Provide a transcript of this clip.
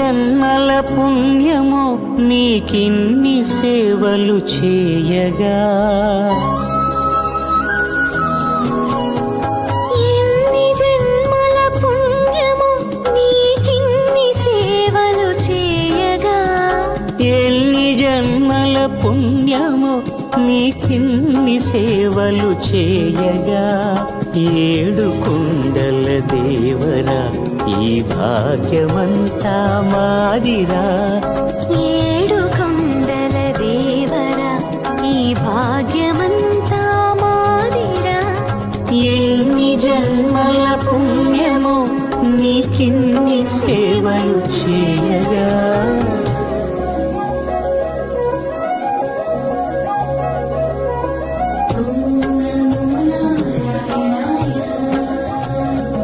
జన్మల పుణ్యమో నీకిన్ని సేవలు చేయగా, ఎన్ని జన్మల పుణ్యమో నీకిన్ని సేవలు చేయగా, ఎన్ని జన్మల పుణ్యమో నీకిన్ని సేవలు చేయగా, ఏడు కుండల దేవరా ఈ భాగ్యమంతా మాదిరా, ఏడు కొండల దేవరా ఈ భాగ్యమంతా మాదిరా, ఎన్ని జన్మల పుణ్యమో నీకిన్ని సేవలు చేయ